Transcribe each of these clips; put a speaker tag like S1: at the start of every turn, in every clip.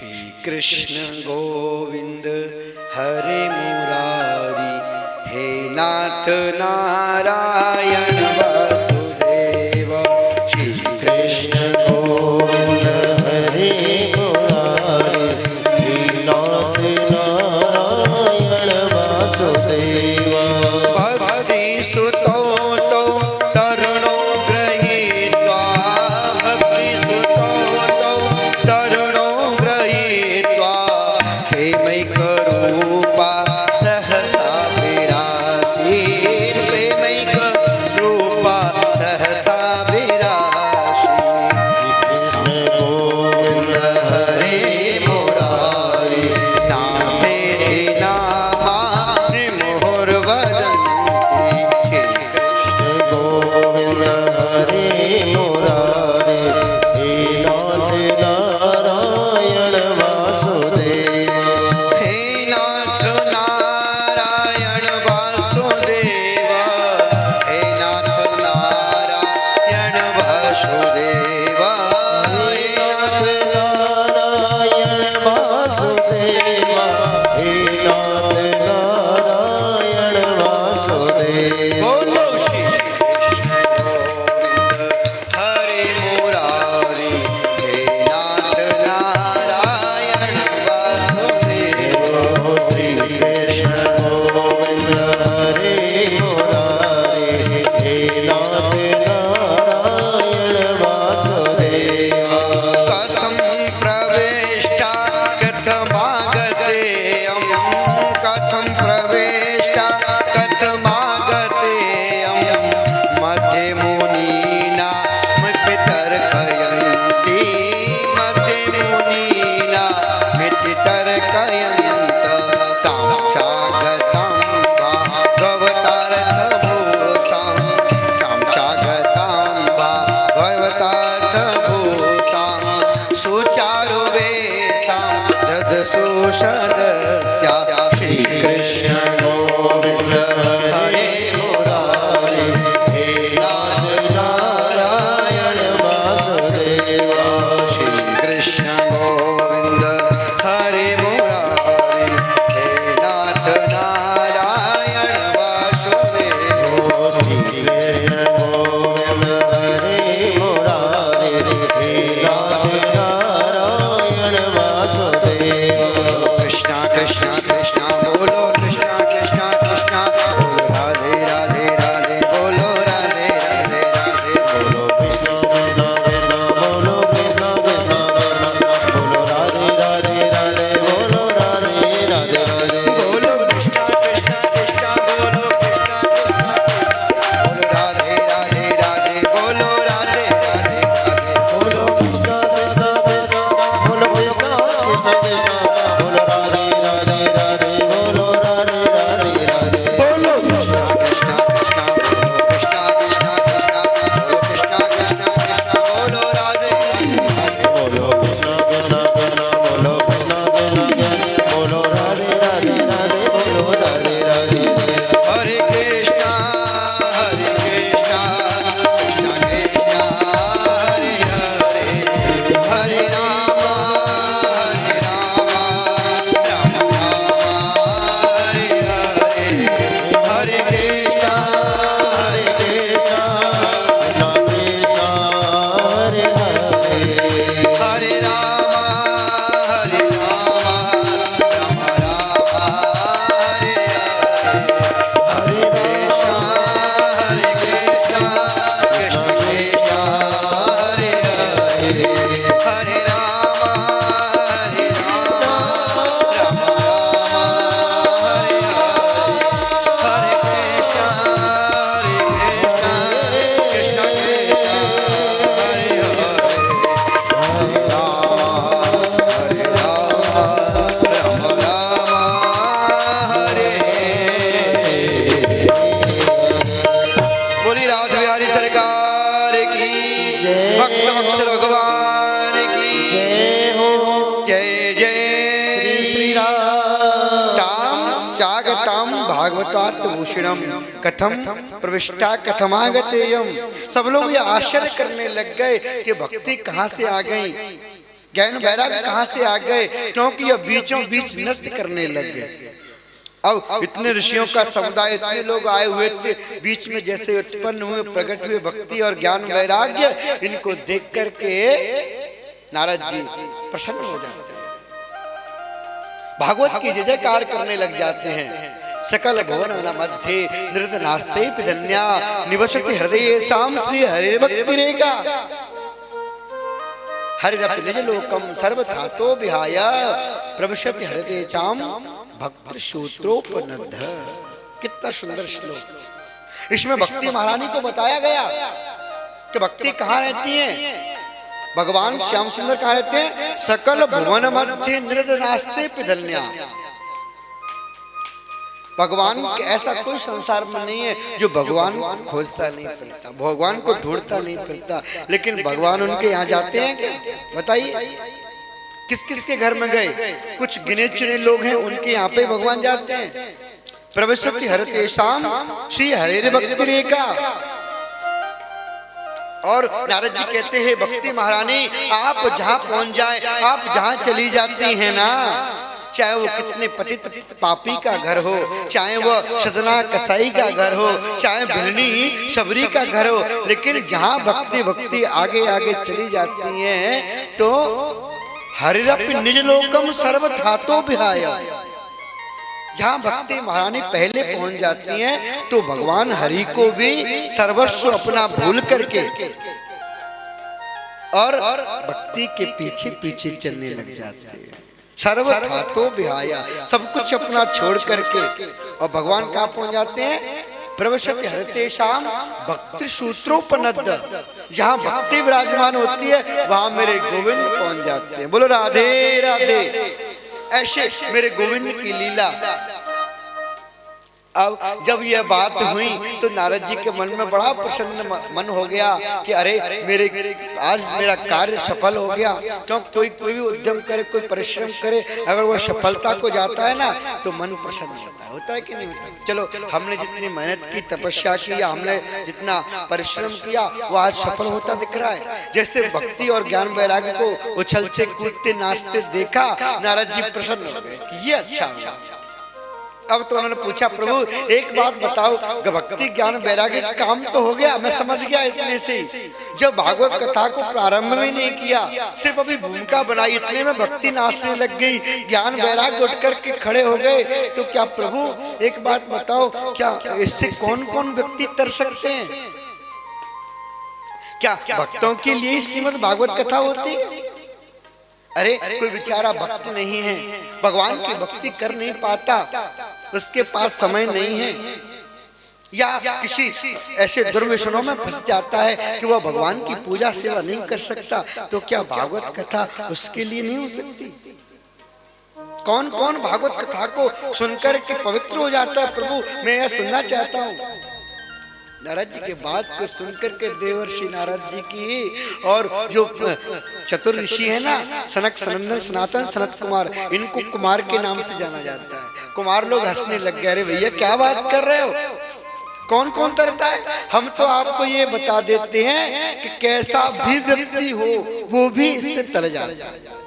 S1: कृष्ण गोविंद हरे मुरारी, हे नाथ नारायण वासुदेव। श्री कृष्ण गोविंद हरे मुरारी, हे नाथ नारायण वासुदेव। भक्ति सुतो तो तरुणो गृहीत्वा, भक्ति सुतो तो तरुणो गृहीत्वा, प्रेमैक रूपा सहसा विरासीत्, प्रेमैक रूपा सहसा विरासीत्। कृष्ण गोविंद हरे मुरारी, नामेति नामानि मुहुर्वदन्ति। कृष्ण गोविंद हरे मुरारी, हे नाथ नारायण वासुदेव। हे नाथ नारायण वासुदेव, हे नाथ नारायण वासुदेव, हे नाथ नारायण वासुदेव, हे नाथ नारायण वासुदेव। बोलो श्री कृष्ण गोविंद हरे मुरारी, हे नाथ नारायण वासुदेव। श्री कृष्ण गोविंद हरे मुरारी, हे नाथ नारायण वासुदेव। कथं प्रविष्टा कथमागतेयं, कथं प्रविष्टा कथमागतेयं, मध्ये मुनीनां मितितर्कयन्ति, मध्ये मुनीनां मितितर्कयन्तः। तां चागतां भागवतार्थभूषां, तां चागतां भागवतार्थभूषां, सुचारुवेषां ददसूषदस्या। श्री कृष्ण गोविंद हरे मुरारी, हे नाथ नारायण वासुदेव। श्री कृष्ण गोविंद हरे मुरारी, हे नाथ नारायण वासुदेव। श्री कृष्ण गोविंद हरे मुरारी, हे नाथ नारायण वासुदेव। कृष्णा कृष्णा कृष्णा बोलो, कृष्णा कृष्णा कृष्णा बोलो, राधे राधे राधे बोलो, राधे राधे राधे बोलो। कृष्णा कृष्णा कृष्णा बोलो, कृष्णा कृष्णा कृष्णा बोलो, राधे राधे राधे बोलो, राधे राधे राधे बोलो। कृष्णा कृष्णा कृष्णा बोलो, कृष्णा कृष्णा बोलो, राधे राधे राधे बोलो, राधे राधे राधे बोलो। कृष्णा कृष्णा कृष्णा बोलो, कृष्णा कृष्णा कृष्णा बोलो, राधे राधे राधे बोलो, राधे राधे राधे बोलो। कृष्णा कृष्णा कृष्णा बोलो, कृष्णा कृष्णा कृष्णा बोलो, कृष्णा कृष्णा कृष्णा बोलो, राधे राधे बोलो। कृष्णा कृष्णा कृष्णा बोलो, कृष्णा कृष्णा कृष्णा बोलो, राधे राधे राधे बोलो, राधे राधे। हरे कृष्णा कृष्णा कृष्णा हरे हरे, हरे राम राम राम हरे हरे। हरे कृष्णा कृष्णा कृष्णा हरे हरे, हरे राम राम राम हरे हरे। हरे कृष्णा कृष्णा कृष्णा हरे हरे, हरे राम राम हरे हरे। हरे कृष्णा कृष्णा कृष्णा हरे हरे, हरे राम राम राम हरे हरे। बोली राज बिहारी सरकार की जय, भक्त अक्षर भगवान की जय हो। जय जय श्री राम। ताम चागताम भागवतार्थ भूषणम, कथम प्रविष्टा कथमागतेयम। सब लोग ये आश्चर्य करने लग गए कि भक्ति कहाँ से आ गई। ज्ञान वैराग्य कहां से आ गए? क्योंकि ये बीचों बीच नृत्य करने लग गए। अब इतने ऋषियों का समुदाय, इतने लोग आए हुए थे, बीच में जैसे उत्पन्न हुए, प्रकट हुए भक्ति और ज्ञान वैराग्य, इनको देख करके नारद जी प्रसन्न हो जाते हैं, भागवत की जय जयकार करने लग जाते हैं। सकल भुवन मध्य नृत्य नास्ते पिधन्या निवसति हृदय साम श्री हरि भक्ति रेखा हरिरपि निज लोकम सर्वथातो विहाय प्रविशति हृदय चाम भक्त सूत्रोपनद्ध। कितना सुंदर श्लोक। इसमें भक्ति महारानी को बताया गया कि भक्ति कहाँ रहती है। भगवान श्याम सुंदर कहाँ रहते हैं? सकल भुवन मध्य नृत्य नास्ते पिधन्या। भगवान ऐसा कोई संसार में नहीं है जो भगवान को खोजता नहीं फिरता, भगवान को ढूंढता नहीं फिरता, लेकिन भगवान उनके यहाँ जाते हैं क्या? बताइए, किस किस के घर में गए? कुछ गिने चुने लोग हैं, उनके यहाँ पे भगवान जाते हैं। प्रविशति हरते शाम श्री हरे भक्ति रेखा। और नारद जी कहते हैं, भक्ति महारानी आप जहाँ पहुंच जाए, आप जहाँ चली जाती हैं ना, चाहे वो कितने पतित पापी का घर हो, चाहे वो सदना कसाई का घर हो, चाहे भिलनी शबरी का घर हो, लेकिन जहाँ भक्ति भक्ति आगे आगे चली जाती हैं तो हरिरपि निज लोकम सर्वथातो विहाय। जहाँ भक्ति महारानी पहले पहुंच जाती हैं तो भगवान हरि को भी सर्वस्व अपना भूल करके और भक्ति के पीछे पीछे चलने लग जाते हैं। सर्वथातो विहाया, सब कुछ अपना छोड़ करके, और भगवान कहाँ पहुंच जाते हैं? प्रविशति हरते शाम भक्ति सूत्रोपनद्ध। जहाँ भक्ति विराजमान होती है वहां मेरे गोविंद पहुंच जाते हैं। बोलो राधे राधे। ऐसे मेरे गोविंद की लीला। अब जब यह बात हुई तो नारद जी के मन में बड़ा प्रसन्न मन हो गया कि अरे आज मेरा कार्य सफल हो गया। क्यों कोई भी उद्यम करे, कोई परिश्रम करे, अगर वो सफलता को जाता है ना तो मन प्रसन्न होता है कि नहीं होता? चलो, हमने जितनी मेहनत की, तपस्या की, हमने जितना परिश्रम किया, वो आज सफल होता दिख रहा है। जैसे भक्ति और ज्ञान वैराग्य को उछलते कूदते नाचते देखा, नारद जी प्रसन्न हो गए कि ये अच्छा हुआ। अब तो उन्होंने पूछा, प्रभु एक बात बताओ, भक्ति ज्ञान वैराग्य काम तो हो गया, मैं समझ गया इतने से ही। जब भागवत कथा को प्रारंभ में नहीं किया, सिर्फ अभी भूमिका बनाई, इतने में भक्ति नाचने लग गई, ज्ञान वैराग्य उठ करके खड़े हो गए, तो क्या प्रभु एक बात बताओ, क्या इससे कौन कौन व्यक्ति तर सकते हैं? क्या भक्तों के लिए श्रीमद् भागवत कथा होती है? अरे कोई बेचारा भक्त नहीं है, भगवान की भक्ति कर नहीं पाता, उसके पास समय नहीं है, या किसी ऐसे दुर्व्यसनों में फंस जाता है कि वह भगवान की पूजा सेवा नहीं कर सकता, तो क्या भागवत कथा उसके लिए नहीं हो सकती? कौन कौन भागवत कथा को सुनकर के पवित्र हो जाता है? प्रभु मैं यह सुनना चाहता हूँ। नारद जी के बात को सुनकर के देवर्षि नारद जी की और जो चतुर ऋषि है ना, सनक सनंदन सनातन सनत कुमार, इनको कुमार के नाम से जाना जाता है। कुमार लोग हंसने लग गए, अरे भैया क्या बात कर रहे हो, कौन कौन तरता है? हम तो आपको ये बता देते हैं कि कैसा भी व्यक्ति हो वो भी इससे तर जाता है।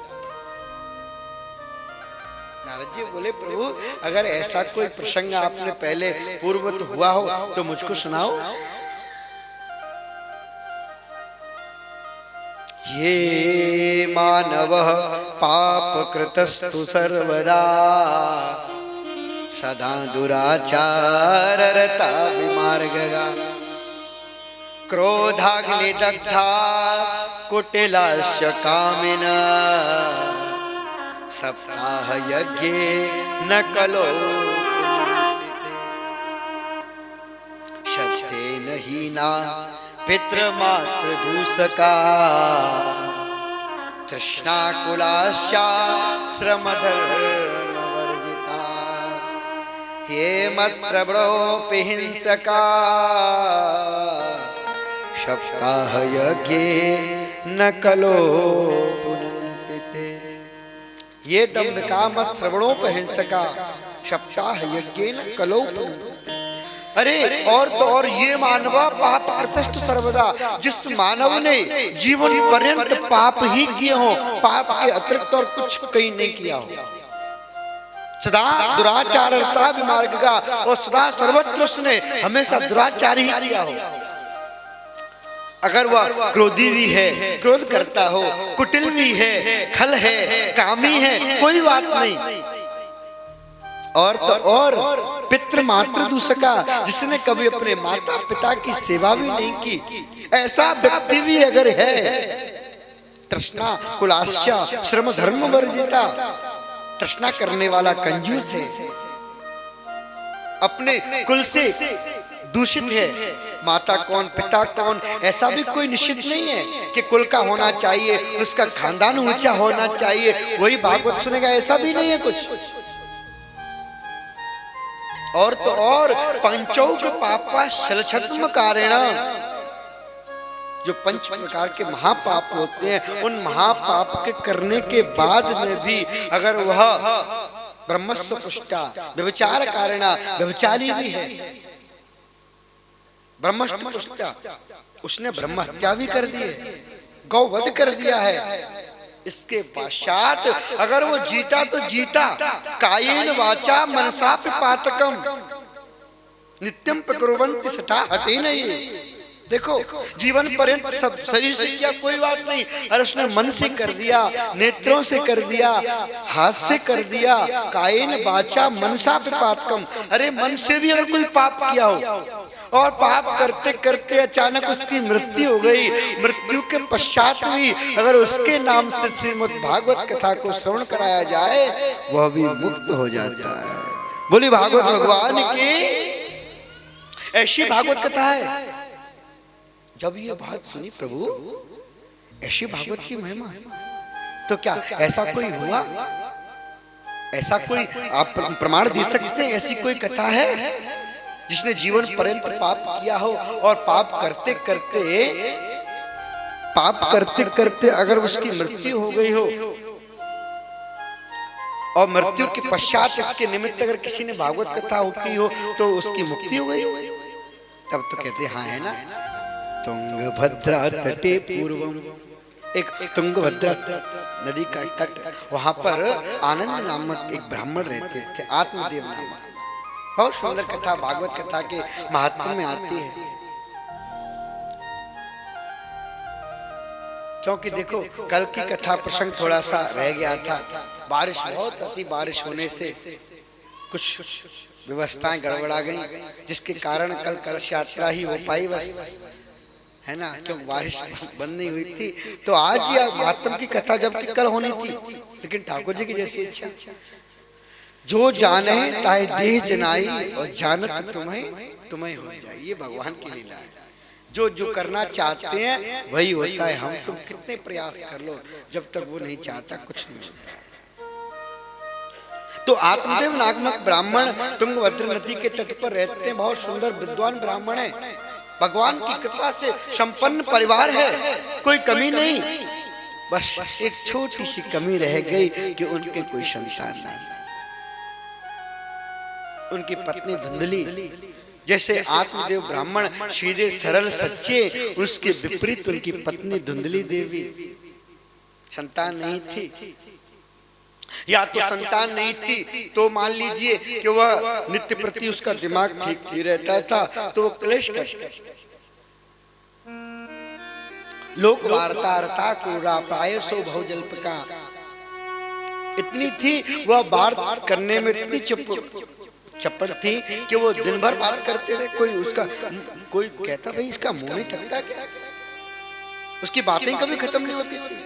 S1: नारद जी बोले, प्रभु अगर ऐसा कोई प्रसंग आपने पहले पूर्वत हुआ हो तो मुझको सुनाओ। ये मानव पाप कृतस्तु सर्वदा सदा दुराचार रता विमार्गगा क्रोधाग्नि दग्धा कुटिलाश्च कामिना सप्ताह यज्ञ न कलो शक्तेन हीना पितृमातृ दूषका तृष्णाकुलाश्चा श्रमधर्म वर्जिता ये मत्श्रवणोऽपि हिंसका सप्ताह यज्ञ न कलो ये दम्भिका मत श्रवणोपहिंसका सप्ताह यज्ञेन कलो। अरे और तो और ये मानवा पाप कृतस्तु सर्वदा, जिस मानव ने जीवन पर्यंत पाप ही किए हो, पाप के अतिरिक्त और कुछ कहीं नहीं किया हो, सदा दुराचारता विमार्ग का, और सदा सर्वत्र उसने हमेशा दुराचार ही किया हो। अगर वह क्रोधी भी है, क्रोध करता हो, कुटिल भी है, खल है, कामी है, कोई बात नहीं। और तो और पितृ मातृ दूसका, जिसने कभी अपने माता पिता की सेवा भी नहीं की, ऐसा व्यक्ति भी अगर है, तृष्णा कुलाश्चा श्रम धर्म वर्जिता, तृष्णा करने वाला कंजूस है, अपने कुल से दूषित है, माता कौन पिता कौन ऐसा भी कोई निश्चित नहीं है कि कुल का होना चाहिए, उसका खानदान ऊंचा होना चाहिए, वही भागवत सुनेगा, ऐसा भी नहीं है कुछ। और तो और पंचौघ पापा शलछत्म कारेण, जो पंच प्रकार के महापाप होते हैं, उन महापाप के करने के बाद में भी अगर वह ब्रह्मस्व पुष्टा व्यभिचार कारणा, व्यभिचारी भी है, ब्रह्मस्व पुष्टा, उसने ब्रह्म हत्या भी कर दी है, गौवध कर दिया है। इसके पश्चात अगर वो जीता तो जीता, कायेन वाचा मनसा पातकम नित्यम प्रकुर्वन्ति सटा हटे नहीं। देखो जीवन पर्यंत सब शरीर से किया कोई बात नहीं, अरे उसने मन से कर दिया, नेत्रों से कर दिया, हाथ से कर दिया, कायेन वाचा मनसा पातकम, अरे मन से भी अगर कोई पाप किया हो और पाप करते करते अचानक उसकी मृत्यु हो गई, मृत्यु के पश्चात भी अगर उसके नाम से श्रीमद् भागवत कथा को श्रवण कराया जाए, वह भी मुक्त हो जाता है। बोली भागवत भगवान की, ऐसी भागवत कथा है। जब ये बात सुनी प्रभु, ऐसी भागवत की महिमा, तो क्या ऐसा कोई हुआ, ऐसा कोई आप प्रमाण दे सकते हैं, ऐसी कोई कथा है जिसने जीवन पर्यंत पाप किया हो और पाप करते करते अगर उसकी मृत्यु हो गई हो और मृत्यु के पश्चात उसके निमित्त अगर किसी ने भागवत कथा होती हो तो उसकी मुक्ति हो गई, तब तो कहते हाँ है ना। तुंगभद्रा तटे पूर्वम, एक तुंगभद्रा नदी का तट, वहां पर आनंद नामक एक ब्राह्मण रहते थे, आत्मदेव नामक। बहुत सुंदर कथा भागवत कथा के महात्म्य में आती है, क्योंकि देखो कल की कथा प्रसंग थोड़ा सा रह गया था, बारिश बहुत अति बारिश होने से कुछ व्यवस्थाएं गड़बड़ा गई, जिसके कारण कल कलश यात्रा ही हो पाई बस, है ना, क्योंकि बारिश बंद नहीं हुई थी। तो आज यह महात्म की कथा जबकि कल होनी थी, लेकिन ठाकुर जी की जैसी इच्छा, जो जाने ताए देह जनाई और जानत तुम्हें हो जाए, ये भगवान की लीला है। जो जो करना चाहते हैं वही होता है, हम तुम कितने प्रयास कर लो, जब तक वो नहीं चाहता कुछ नहीं होता। तो आत्मदेव नामक ब्राह्मण तुंगभद्रा नदी के तट पर रहते हैं, बहुत सुंदर विद्वान ब्राह्मण है, भगवान की कृपा से संपन्न परिवार है, कोई कमी नहीं, बस एक छोटी सी कमी रह गई कि उनके कोई संतान नहीं। उनकी पत्नी धुंधली, जैसे आत्मदेव ब्राह्मण सीधे सरल सच्चे, उसके विपरीत उनकी पत्नी धुंधली देवी, संतान नहीं थी, या तो संतान नहीं थी तो मान लीजिए कि वह नित्य प्रति उसका दिमाग ठीक नहीं रहता था, तो वो क्लेश करता। लोक वार्ता अर्था क्रूरा प्राय सो बहुजल्पका, इतनी थी वह बात करने में इतनी चप्पड़ थी कि वो दिन भर बात करते रहे, कोई कहता भाई इसका मुंह नहीं थकता क्या, उसकी बातें कभी खत्म नहीं होती थी।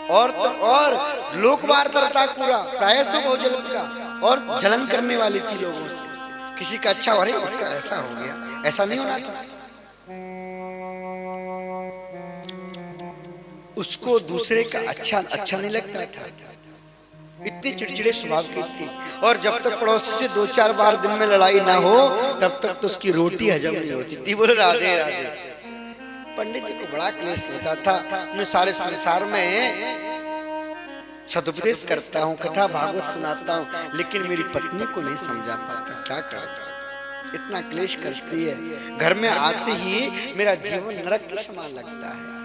S1: और तो और लोक वार्ता पूरा प्रायसो बहुजल का, और जलन करने वाली थी लोगों से, किसी का अच्छा हो रहा है उसका ऐसा हो गया, ऐसा नहीं होना था। उसको दूसरे का अच्छा नहीं लगता था, इतनी चिड़चिड़े स्वभाव की थी। और जब तक पड़ोसी से 2-4 बार दिन में लड़ाई ना हो तब तक तो उसकी रोटी हजम नहीं होती थी। बोले राधे राधे। पंडित जी को बड़ा क्लेश होता था, मैं सारे संसार में सदुपदेश करता हूँ, कथा भागवत सुनाता हूँ, लेकिन मेरी पत्नी को नहीं समझा पाता, क्या करूं। इतना क्लेश करती है, घर में आते ही मेरा जीवन नरक के समान लगता है।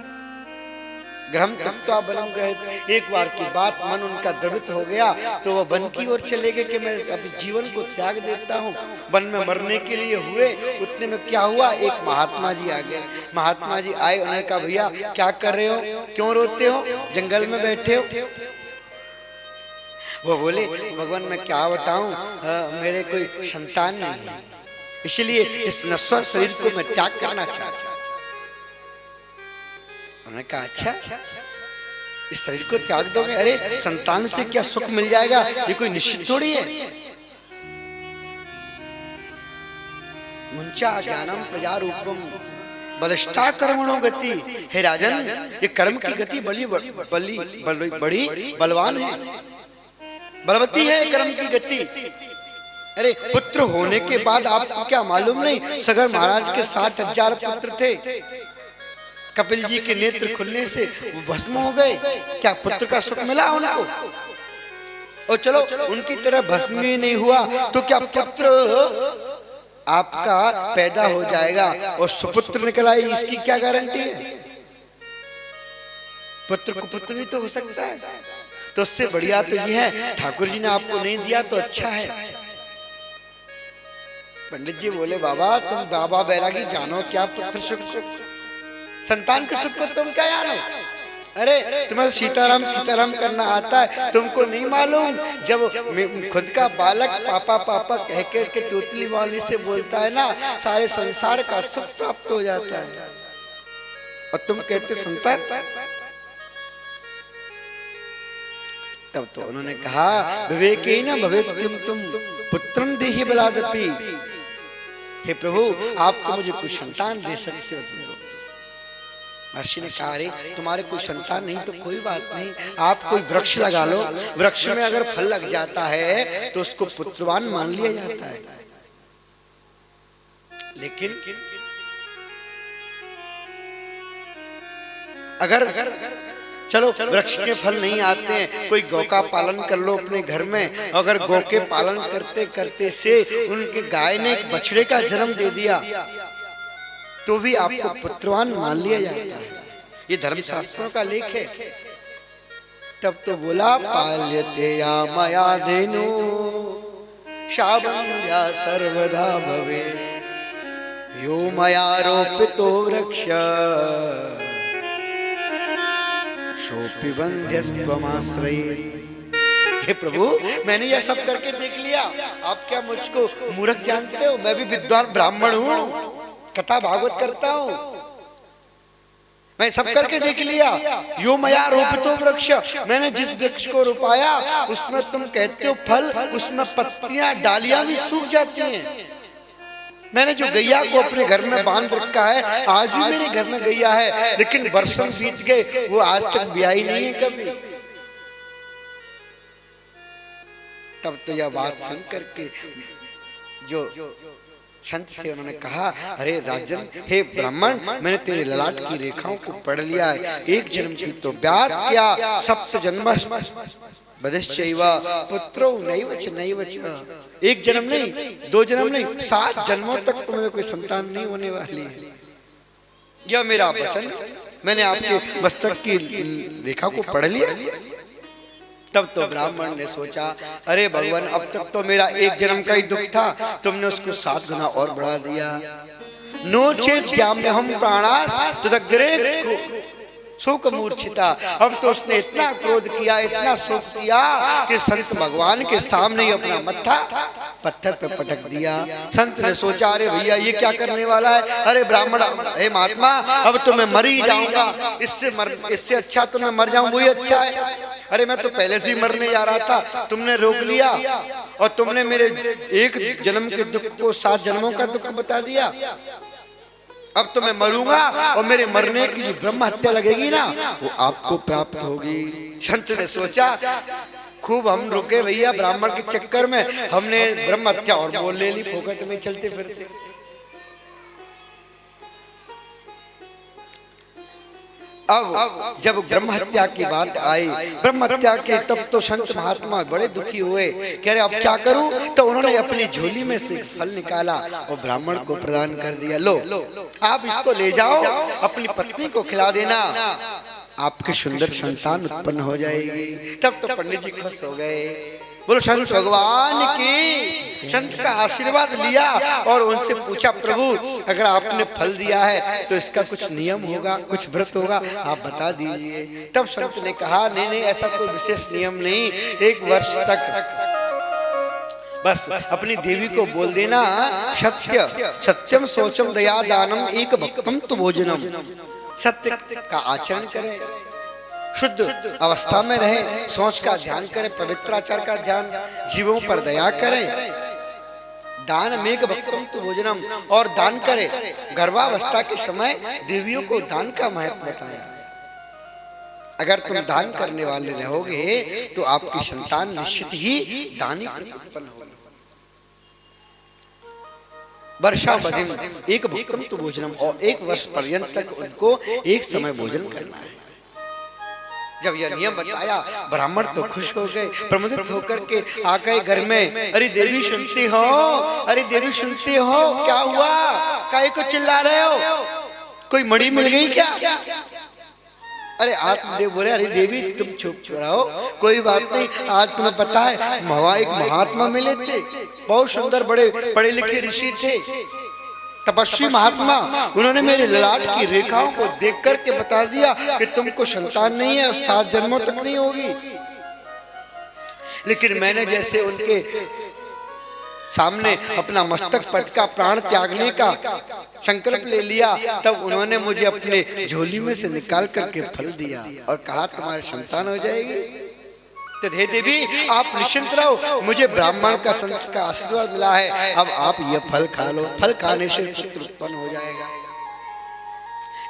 S1: ग्रहम त्यक्त्वा वनं गहेत्, एक बार की बात मन उनका द्रवित हो गया तो वह वन की ओर चले गए कि मैं अभी जीवन को त्याग देता हूँ। वन में मरने के लिए हुए, उतने में क्या हुआ, एक महात्मा जी आ गए। महात्मा जी आए, उन्होंने कहा भैया क्या कर रहे हो, क्यों रोते हो, जंगल में बैठे हो। वो बोले भगवान मैं क्या बताऊं, मेरे कोई संतान नहीं है, इसलिए इस नश्वर शरीर को मैं त्याग करना चाहता हूं। उन्होंने कहा अच्छा, इस शरीर को त्याग दोगे, अरे संतान से क्या सुख मिल जाएगा, ये कोई निश्चित थोड़ी है। मुंचा ज्ञानम प्रजा रूपम बलिष्ठा कर्मणो गति, हे राजन ये कर्म की गति बड़ी बलवान है, बलवती है कर्म की गति। अरे पुत्र होने के बाद आपको क्या मालूम नहीं, सगर महाराज के 60,000 पुत्र थे, कपिल जी के नेत्र खुलने से वो भस्म हो गए, क्या पुत्र का सुख मिला उनको? और चलो उनकी तरह भस्म ही नहीं हुआ तो क्या पुत्र आपका पैदा हो जाएगा और सुपुत्र निकला, इसकी क्या गारंटी है? पुत्र को पुत्र भी तो हो सकता है। तो उससे बढ़िया तो यह है ठाकुर जी ने आपको नहीं दिया तो अच्छा है। पंडित जी बोले बाबा तुम बाबा बैरागी जानो क्या पुत्र सुख को, संतान के सुख को तुम क्या जानो? अरे तुम्हें सीताराम सीताराम करना आता है, तुमको नहीं मालूम जब खुद का बालक पापा पापा कह कर के तोतली वाली से बोलता है ना, सारे संसार का सुख प्राप्त हो जाता है, और तुम कहते संतान। तब तो उन्होंने कहा विवेकेन भवेत् तुम पुत्रं देहि बलादपि, हे प्रभु आप तो मुझे कुछ संतान दे सकते हो। महर्षि ने कहा अरे तुम्हारे कोई संतान नहीं तो कोई बात नहीं, आप कोई वृक्ष लगा लो, वृक्ष में अगर फल लग जाता है तो उसको पुत्रवान मान लिया जाता है। लेकिन अगर चलो वृक्ष के फल नहीं आते हैं, कोई गौ का पालन कर लो अपने घर में, अगर गौ के पालन करते करते से उनके गाय ने एक बछड़े का जन्म दे दिया तो भी आपको पुत्रवान मान लिया जाता है। ये धर्मशास्त्रों का लेख है। तब तो बोला पाल्यते या मया धेनु शावन्ध्या सर्वदा भवे, यो मया रोपितो वृक्ष शोपि बंध्यस्त्वमाश्रये। हे प्रभु मैंने यह सब करके देख लिया, आप क्या मुझको मूर्ख जानते हो? मैं भी विद्वान ब्राह्मण हूँ, कथा भागवत करता हूँ, मैं सब करके देख लिया। यो मया रोपितो वृक्ष, मैंने जिस वृक्ष को रोपाया उसमें तुम कहते हो फल, उसमें पत्तियां डालियां भी सूख जाती हैं। मैंने जो गैया को अपने घर में बांध रखा है, आज भी मेरे घर में गैया है, लेकिन वर्षों बीत गए वो आज तक ब्याही नहीं है कभी। तब तो यह बात सुन करके जो संत थे उन्होंने कहा अरे राजन, हे ब्राह्मण, मैंने तेरे ललाट की रेखाओं को पढ़ लिया है, एक जन्म की तो ब्यात क्या, सप्त जन्म बदश्चैव पुत्रो नैव च, एक जन्म नहीं, दो जन्म नहीं, 7 जन्मों तक तुम्हें कोई संतान नहीं होने वाली है। यह मेरा वचन, मैंने आपके मस्तक की रेखा को पढ़ लिया। तब तो ब्राह्मण ने सोचा अरे भगवान अब तक तो मेरा एक जन्म का ही दुख था, तुमने उसको 7 गुना और बढ़ा दिया। नो चेत्याम्यहं प्राणास तदग्रे शोक मूर्छिता, अब तो उसने इतना क्रोध किया, इतना शोक किया कि संत भगवान के सामने ही अपना मत्था पत्थर पे पटक दिया। संत ने सोचा अरे भैया ये क्या करने वाला है, अरे ब्राह्मण, हे महात्मा अब तो मैं मर ही जाऊंगा, इससे अच्छा तो मैं मर जाऊं, वही अच्छा है। अरे मैं तो पहले से ही मरने जा रहा था, तुमने रोक लिया और तुमने मेरे एक जन्म के दुख को 7 जन्मों का दुख बता दिया। अब तो मैं मरूंगा और मेरे मरने की जो ब्रह्म हत्या लगेगी ना वो आपको प्राप्त होगी। संत ने सोचा खूब हम रुके भैया ब्राह्मण के चक्कर में, हमने ब्रह्म हत्या और बोल ले ली फोकट में चलते फिरते। अब जब ब्रह्म हत्या की बात आई, ब्रह्म हत्या के तब तो संत महात्मा बड़े दुखी हुए, कह रहे अब क्या करूं। तो उन्होंने अपनी झोली में से फल निकाला और ब्राह्मण को प्रदान कर दिया, लो आप इसको ले जाओ, अपनी पत्नी को खिला देना, आपकी सुंदर संतान उत्पन्न हो जाएगी। तब तो पंडित जी खुश हो गए। बोलो संत भगवान की। संत का आशीर्वाद लिया और उनसे पूछा, प्रभु अगर आपने फल दिया है तो इसका कुछ नियम होगा, कुछ व्रत होगा, आप बता दीजिए। तब संत ने कहा, नहीं नहीं ऐसा कोई विशेष नियम नहीं, 1 वर्ष तक बस अपनी देवी को बोल देना, सत्यम शौचम दया दानम एक भक्तम तु भोजनम, सत्य का आचरण करें, शुद्ध अवस्था में रहे, सोच का ध्यान करें, पवित्राचार का ध्यान, जीवों पर दया करें, दान मेघ भक्तम तु भोजनम, और दान करें। गर्भावस्था के समय देवियों को दान का महत्व बताया। अगर तुम दान करने वाले रहोगे तो आपकी संतान निश्चित ही दानी उत्पन्न होगी। वर्षा बधिम एक भक्तम तु भोजनम, और 1 वर्ष पर्यंत तक उनको एक समय भोजन करना है। जब यह नियम बताया, ब्राह्मण तो खुश हो गए, प्रमुदित होकर के आ गए घर में। अरे देवी सुनती हो, अरे देवी सुनती हो, क्या हुआ, काहे को चिल्ला रहे हो, कोई मणि मिल गई क्या? अरे आत्मदेव बोले, अरे देवी तुम चुप रहो, कोई बात नहीं, आज तुम्हें पता है एक महात्मा मिले थे, बहुत सुंदर, बड़े पढ़े लिखे ऋषि थे, तपस्वी महात्मा, उन्होंने मेरे ललाट की रेखाओं को देख करके बता दिया कि तुमको संतान नहीं है, 7 जन्मों तक नहीं होगी। लेकिन मैंने जैसे उनके सामने अपना मस्तक पटका, प्राण त्यागने का संकल्प ले लिया, तब उन्होंने मुझे अपने झोली में से निकाल करके फल दिया और कहा तुम्हारी संतान हो जाएगी। तो हे देवी आप निश्चिंत रहो, मुझे ब्राह्मण का संत का आशीर्वाद मिला है, अब आप ये फल खा लो, फल खाने से पुत्र उत्पन्न हो जाएगा।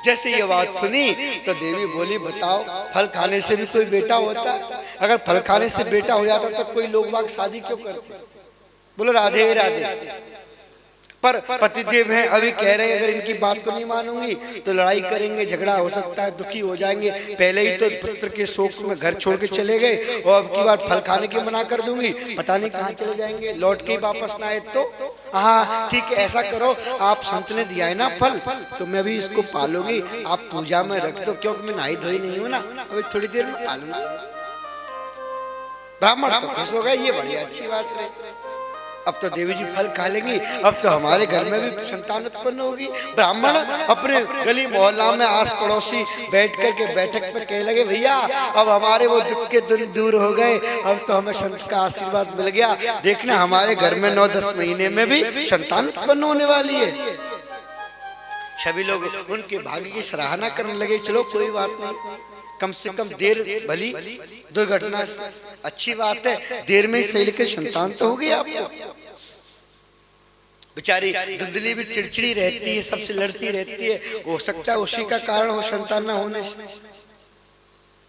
S1: जैसे ये बात सुनी तो देवी बोली, बताओ फल खाने से भी कोई बेटा होता है? अगर फल खाने से बेटा हो जाता तो कोई लोग बाग शादी क्यों करते? बोलो राधे राधे। पर पतिदेव हैं, अभी कह रहे हैं अगर इनकी बात को नहीं मानूंगी तो लड़ाई करेंगे, झगड़ा हो सकता है, दुखी हो जाएंगे। पहले ही तो पुत्र के शोक में घर छोड़ के चले गए और अब की बार फल खाने की मना कर दूंगी, पता नहीं कहाँ चले जाएंगे, लौट के वापस ना आए तो। हाँ ठीक है, ऐसा करो, आप संत ने दिया है ना फल, तो मैं भी इसको पालूंगी, आप पूजा में रख दो, क्योंकि मैं नहाई धोई नहीं हूँ ना, अभी थोड़ी देर में पालूंगी। ब्राह्मण तो खुश हो गए, ये बड़ी अच्छी बात रही, अब तो देवी जी फल खा लेंगी, अब तो हमारे घर में भी संतान उत्पन्न होगी। ब्राह्मण अपने गली मोहल्ला में आस पड़ोसी बैठ करके बैठक पे कहने लगे, भैया अब हमारे वो दुख के दिन दूर हो गए, अब तो हमें संत का आशीर्वाद मिल गया, देखना हमारे घर में 9-10 महीने में भी संतान उत्पन्न होने वाली है। सभी लोग उनके भाग्य की सराहना करने लगे, चलो कोई बात नहीं, कम से कम देर भली दुर्घटना अच्छी बात है, देर में सही लेकर संतान तो हो गई आपको। बेचारी धुंधली भी चिड़चिड़ी रहती है, सबसे लड़ती रहती है, हो सकता है उसी का कारण हो संतान ना होने से।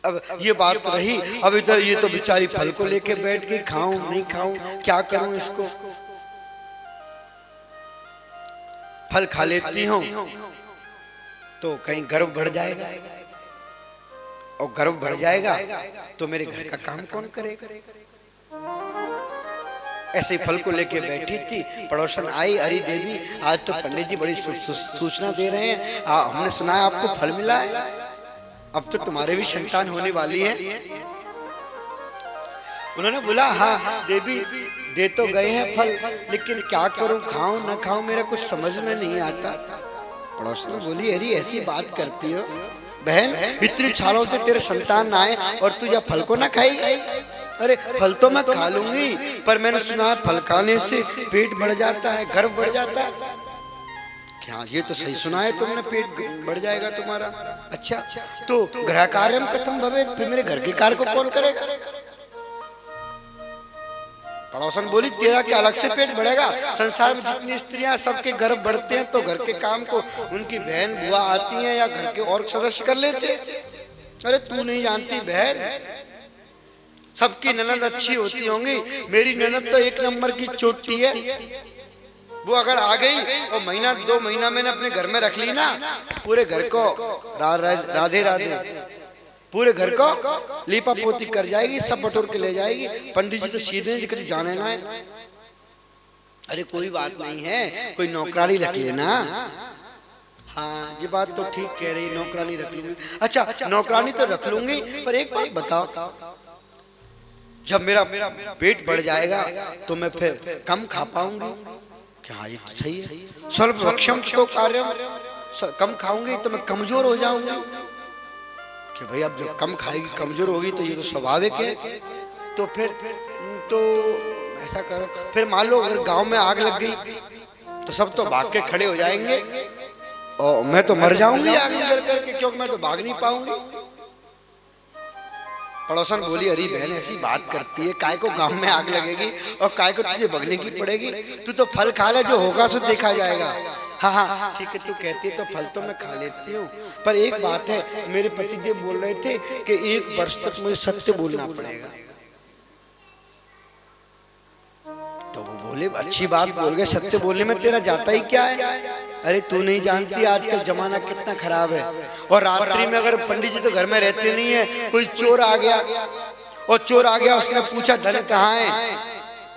S1: अब ये बात रही, अब इधर ये तो बेचारी फल को लेके बैठ गई, खाऊं नहीं खाऊं, क्या करूं इसको, फल खा लेती हूं तो कहीं गर्व बढ़ जाएगा, और गर्व बढ़ जाएगा तो मेरे घर का काम कौन करेगा। ऐसे फल को लेके बैठी थी, पड़ोसन आई, अरे देवी आज तो पंडित जी बड़ी सूचना दे रहे हैं, हमने सुना है आपको फल मिला है, अब तो तुम्हारे भी संतान होने वाली है। उन्होंने बोला, हाँ देवी दे तो गए हैं फल, लेकिन क्या करूं, खाऊं न खाऊं, मेरा कुछ समझ में नहीं आता। पड़ोसन बोली, अरे ऐसी बात करती हो बहन, इतनी सालों से तेरे संतान ना आए और तू या फल को ना खाएगी? अरे फल तो मैं खा लूंगी, पर मैंने सुना है फल खाने से पेट बढ़ जाता है, गर्व बढ़ जाता है। क्या ये तो सही सुना है तुमने, पेट बढ़ जाएगा तुम्हारा? अच्छा तो गृह कार्यम कथम भवेत्, फिर मेरे घर के कार्य को कौन करेगा? पड़ोसन बोली, तेरा क्या अलग से पेट बढ़ेगा, संसार में जितनी स्त्रियां सबके गर्भ बढ़ते हैं तो घर के काम को उनकी बहन बुआ आती हैं या घर के और सदस्य कर लेते। अरे तू नहीं जानती बहन, सबकी ननद अच्छी होती होंगी, मेरी ननद तो 1 नंबर की चोटी है, वो अगर आ गई और महीना 2 महीना मैंने अपने घर में रख ली ना, पूरे घर को राधे राधे, पूरे घर को लीपा पोती कर जाएगी, सब बटोर के ले जाएगी। पंडित जी तो सीधे कभी जाने ना है। अरे कोई बात नहीं है, कोई नौकरानी रख लेना। हाँ ये बात तो ठीक कह रही, नौकरानी रख लूंगी। अच्छा नौकरानी तो रख लूंगी, पर एक बात बताओ, जब मेरा पेट बढ़ जाएगा तो मैं फिर कम खा पाऊंगी क्या? ये तो सही है। स्वल्प भक्षम तो कार्यम, कम खाऊंगी तो मैं कमजोर हो जाऊंगी कि भाई अब जब कम खाएगी कमजोर होगी तो ये तो स्वाभाविक है। तो फिर तो ऐसा करो, फिर मान लो अगर गांव में आग लग गई तो सब तो भाग के खड़े हो जाएंगे और मैं तो मर जाऊंगी आग में गिर करके, क्योंकि मैं तो भाग नहीं पाऊंगी। पड़ोसन बोली, अरे बहन ऐसी बात करती है, काय को गांव में आग लगेगी और काय को तुझे भगने की पड़ेगी, तू तो फल खा ले, जो होगा सो देखा जाएगा। हाँ हाँ ठीक है, तू कहती है तो फल तो मैं खा लेती हूँ, पर एक बात है, मेरे पतिदेव बोल रहे थे कि 1 वर्ष तक मुझे सत्य बोलना पड़ेगा। तो वो बोले अच्छी बात बोल गए, सत्य बोलने में तेरा जाता ही क्या है? अरे तू नहीं जानती आजकल जमाना कितना खराब है, और रात्रि में अगर पंडित जी तो घर में रहते नहीं है, कोई चोर आ गया और चोर आ गया, उसने पूछा धन कहाँ है,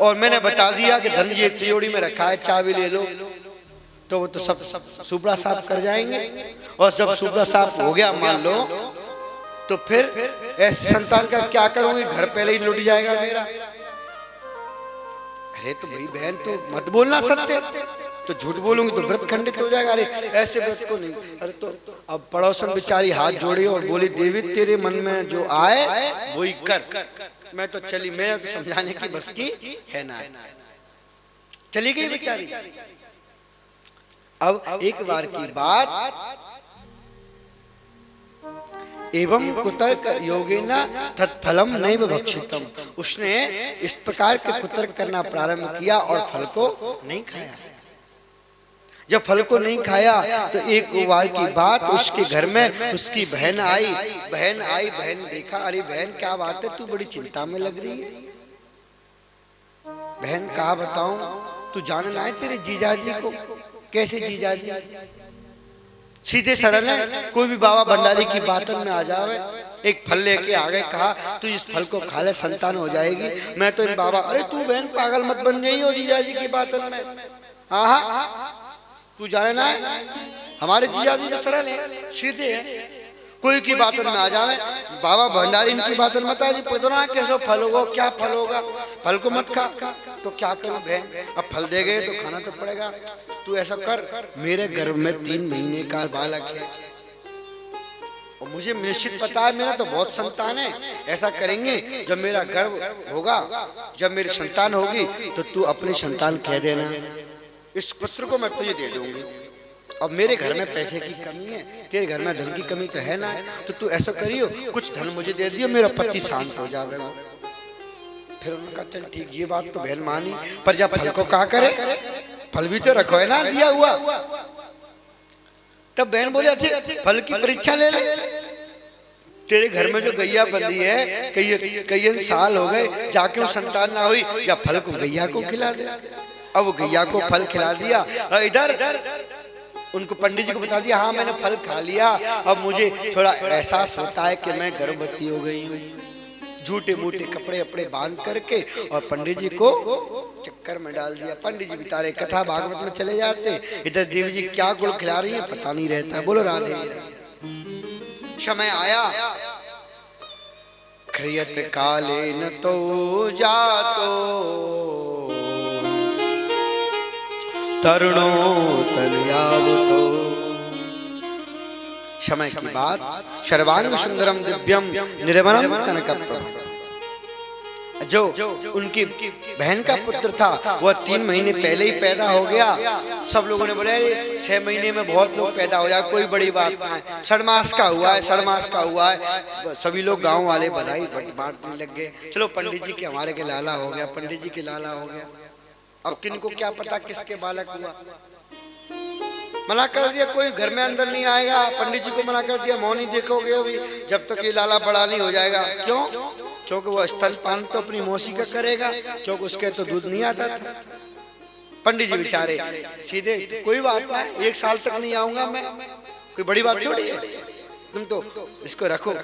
S1: और मैंने बता दिया कि धन ये तिजोरी में रखा है, चाबी ले लो, तो वो तो सब सुबड़ा साफ कर जाएंगे। और जब सुबड़ा साफ हो गया मान लो, तो फिर ऐसे संतान का क्या करूंगी, घर पहले ही लुट जाएगा मेरा। अरे तो भाई बहन तो मत बोलना सत्य, तो झूठ बोलूंगी तो व्रत खंडित हो जाएगा। अरे ऐसे व्रत को नहीं। अरे तो अब पड़ोसन बेचारी हाथ जोड़ी और बोली, देवी तेरे मन में जो आए वही कर। मैं तो चली, मैं तो समझाने की बस की है ना, चली गई बेचारी। अब एक बार की बात, एवं कुतर्क योगेन तत्फलम नैव भक्षितम, उसने इस प्रकार के कुतर्क करना प्रारंभ किया और फल को नहीं खाया। जब फल को नहीं खाया तो एक बार की बात, उसके घर में उसकी बहन आई। बहन देखा, अरे बहन क्या बात है, तू बड़ी चिंता में लग रही है। बहन कहा बताऊं, तू जानना है तेरे जीजाजी को। कैसे जीजाजी? सीधे सरल है, कोई भी बाबा भंडारी की बातन में आ जावे, एक फल लेके आ गए, कहा तू इस फल को खा ले, संतान हो जाएगी। मैं तो इन बाबा, अरे तू बहन पागल मत बन जाइए हो जीजाजी की बातन में। हाँ तू जाने ना है, हमारे जीजाजी तो सरल है, सीधे है, कोई की बातन में आ जावे। बाबा भंडारी इनकी बातन मत आ जी, पता कैसा फल होगा, क्या फल होगा, फल को मत खा। तो क्या करूं बहन, अब फल दे गए तो खाना तो पड़ेगा। तू ऐसा कर, मेरे गर्भ में 3 महीने का बालक है और मुझे निश्चित पता है मेरा तो बहुत संतान है। ऐसा करेंगे, जब मेरा गर्भ होगा, जब मेरी संतान होगी, तो तू अपनी संतान कह देना, इस पुत्र को मैं तुझे दे दूंगी। अब मेरे घर में पैसे की कमी है, तेरे घर में धन की कमी तो है ना, तो तू ऐसा करियो, कुछ धन मुझे दे दियो, मेरा पति शांत हो जाएगा। फिर उन्होंने कहा चल ठीक, ये बात तो बहन मानी, पर जब फल को क्या करे, फल भी तो रखो है ना दिया हुआ। तब बहन बोले अच्छा फल की परीक्षा ले ले, तेरे घर में जो गैया बंधी है, कई साल हो गए, जाके वो संतान ना हुई, या फल को गैया को खिला दे। अब वो गैया को फल खिला दिया, इधर उनको पंडित जी को बता दिया, हाँ मैंने फल खा लिया, अब मुझे थोड़ा एहसास होता है कि मैं गर्भवती हो गई हूँ। झूठे मूठे कपड़े अपने बांध करके और पंडित जी को चक्कर में डाल दिया। पंडित जी बेचारे कथा भागवत में चले जाते, इधर देवी जी क्या गुड़ खिला रही है पता नहीं रहता। बोलो राधे। समय आया, क्रियत काले न तो जातो तरुणो तनयावतो। समय की बात, सर्वांग सुंदरम दिव्यम निर्मलम कनकप्रभम। जो उनकी बहन का पुत्र था वह 3 महीने पहले ही पैदा हो गया। सब लोगों ने बोले 6 महीने में बहुत लोग पैदा हो जाए, कोई बड़ी बात ना है, 6 मास का हुआ है, 6 मास का हुआ है। सभी लोग गांव वाले बधाई बांटने लग गए। चलो पंडित जी के हमारे के लाला हो गया, पंडित जी के लाला हो गया। अब किनको क्या पता किसके बालक हुआ। मना कर दिया, कोई घर में अंदर नहीं आएगा। पंडित जी को मना कर दिया, मौनी देखोगे अभी जब तक ये लाला बड़ा नहीं हो जाएगा। क्यों? क्योंकि वो स्तनपान तो अपनी मौसी का करेगा, क्योंकि उसके तो दूध नहीं आता था। पंडित जी बेचारे सीधे, कोई बात नहीं, 1 साल तक नहीं आऊंगा मैं, कोई बड़ी बात थोड़ी है, तुम तो इसको रखो,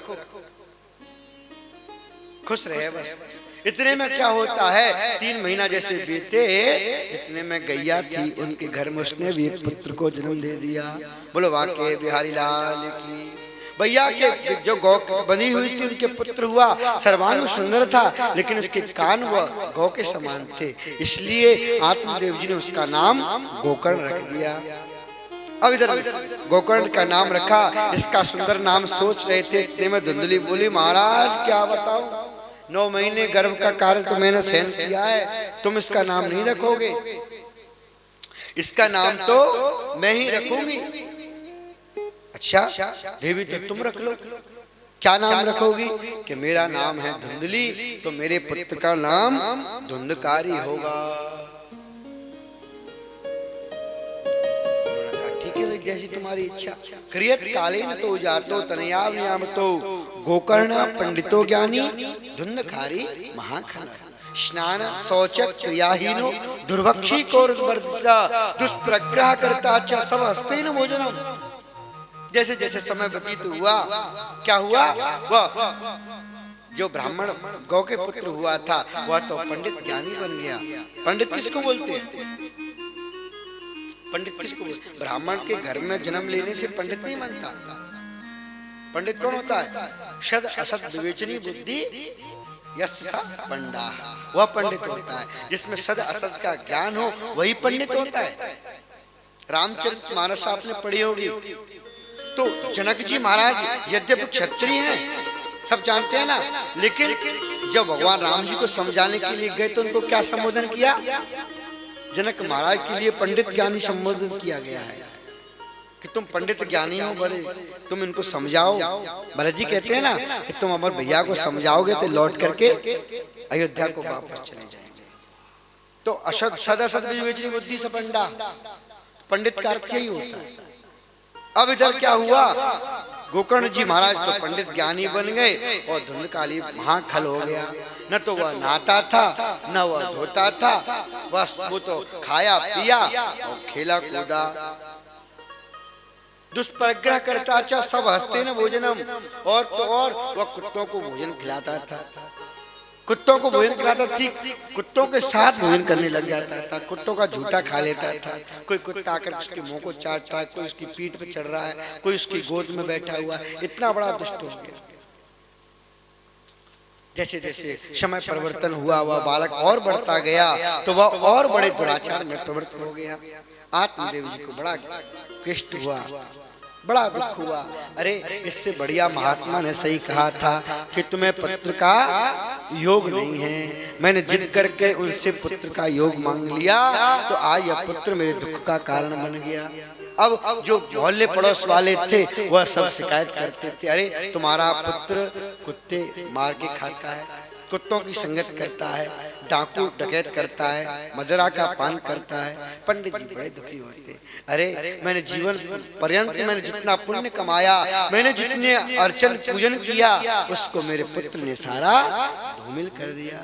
S1: खुश रहे बस। इतने में क्या होता है, 3 महीना जैसे बीते, इतने में गैया थी उनके घर में, उसने भी एक पुत्र को जन्म दे दिया। बोलो वाके बिहारी लाल की। भैया के जो गौ बनी हुई थी उनके पुत्र हुआ, सर्वांग सुंदर था, लेकिन उसके कान वह गौ के समान थे, इसलिए आत्मदेव जी ने उसका नाम गोकर्ण रख दिया। अब इधर गोकर्ण का नाम रखा, इसका सुंदर नाम सोच रहे थे, इतने में धुंधली बोली, महाराज क्या बताऊं, 9 महीने गर्भ का कार्य तो मैंने सहन किया है, तुम इसका नाम नहीं रखोगे, इसका नाम तो मैं ही रखूंगी। अच्छा देवी तो तुम रख लो, क्या नाम रखोगी? कि मेरा नाम है धुंधली, तो मेरे पुत्र का नाम धुंधकारी होगा। उन्होंने कहा ठीक है जैसी तुम्हारी इच्छा। क्रियत कालीन तो जातो तनयाव नियाम तो गोकर्ण पंडितो ज्ञानी धुंधकारी महाखन स्नान शौचक क्रियाहीनो दुर्भक्षी कोर्वर्धिता दुष्प्रग्रह करता अच्छा सब हस्तेन भोजनम। जैसे जैसे समय व्यतीत हुआ, क्या हुआ, वह जो ब्राह्मण गौ के पुत्र हुआ था वह तो पंडित ज्ञानी बन गया। पंडित किसको बोलते हैं? पंडित किसको बोलते? ब्राह्मण के घर में जन्म लेने से पंडित नहीं बनता। पंडित कौन होता है? सद असद विवेचनी बुद्धि यस्सा पंडा, वह पंडित होता है। जिसमें सद असद का ज्ञान हो वही पंडित होता है। रामचरितमानस आपने पढ़ी होगी, तो जनक जी महाराज यद्यपि क्षत्रिय हैं, सब जानते हैं ना, लेकिन जब भगवान राम जी को समझाने के लिए गए तो उनको क्या संबोधन किया? जनक महाराज के लिए पंडित ज्ञानी संबोधन किया गया है कि तुम पंडित ज्ञानी हो बड़े, तुम इनको समझाओ। भरत जी कहते हैं ना कि तुम अमर भैया को समझाओगे तो लौट करके अयोध्या को वापस चले जाएंगे। तो असद सदा सद विवेचनी बुद्धि सपंडा, पंडित का अर्थ यही होता है। अब इधर क्या हुआ, गोकर्ण जी महाराज तो पंडित ज्ञानी बन गए और धुंधकाली महाखल हो गया। न तो वह नहाता था, न वह धोता था, बस वो तो खाया पिया और खेला कूदा। दुष्प्रग्रह करता अच्छा सब हस्ते न भोजनम, और तो और वह कुत्तों को भोजन खिलाता था, कुत्तों को भोजन खिलाता, ठीक कुत्तों के साथ भोजन करने लग जाता था, कुत्तों का झूठा खा लेता था। कोई कुत्ता आकर उसके मुंह को चाट रहा है, कोई उसकी पीठ पे चढ़ रहा है, कोई उसकी गोद में बैठा हुआ है, इतना बड़ा दुष्ट हो गया। जैसे जैसे समय परिवर्तन हुआ वह बालक और बढ़ता गया तो वह और बड़े दुराचार में प्रवृत्त हो गया। आत्मदेव जी को बड़ा कष्ट हुआ, बड़ा दुख हुआ। अरे इससे बढ़िया महात्मा ने सही कहा था कि तुम्हें पुत्र का योग नहीं है, मैंने जिद करके उनसे पुत्र का योग मांग लिया, तो आज यह पुत्र मेरे दुख का कारण बन गया। अब जो मोहल्ले पड़ोस वाले थे वह सब शिकायत करते थे, अरे तुम्हारा पुत्र कुत्ते मार के खाता है, कुत्तों की संगत करता है, डाकू डकैत करता है, मदिरा का पान करता है। पंडित जी बड़े दुखी होते, अरे मैंने जीवन पर्यंत मैंने जितना पुण्य कमाया, मैंने जितने अर्चन पूजन किया, उसको मेरे पुत्र ने सारा धूमिल कर दिया।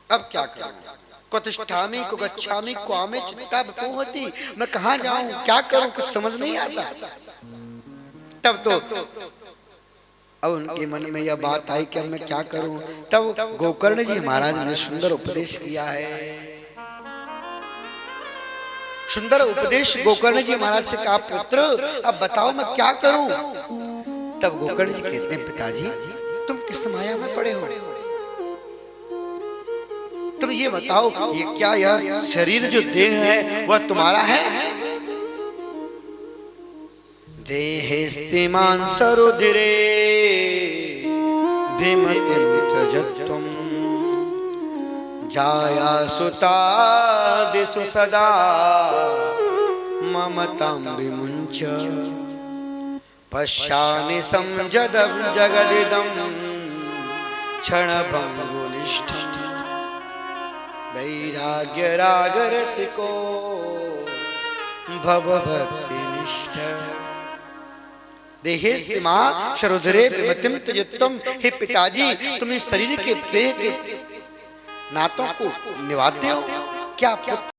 S1: अब क्या करूं? कुतिष्ठामि को गच्छामि क्वामे चित्ता बपोहति, मैं कहाँ जाऊं, क्या करूं, कुछ समझ नहीं आता। तब तो अब उनके मन में यह बात आई कि अब मैं क्या करूं। तब गोकर्ण जी महाराज ने सुंदर उपदेश किया है। सुंदर उपदेश गोकर्ण जी महाराज से कहा, पुत्र अब बताओ मैं क्या करूं। तब गोकर्ण जी कहते हैं, पिताजी तुम किस माया में पड़े हो, तुम ये बताओ, ये क्या यह शरीर जो देह है वह तुम्हारा है? देहेस्तिमान सरुधिरे भीमतिं त्यजत्वं जाया सुता दिशु सदा ममतां विमुञ्च पश्यामि संजदं जगदिदं क्षणभङ्गुनिष्ठम् वैराग्य राग रसिको भवभक्तिनिष्ठ देहेस्तिमा शरुधरे विमतिम त्यजत्वम। हे पिताजी तुम इस शरीर के देह के नातों को निभाते हो क्या?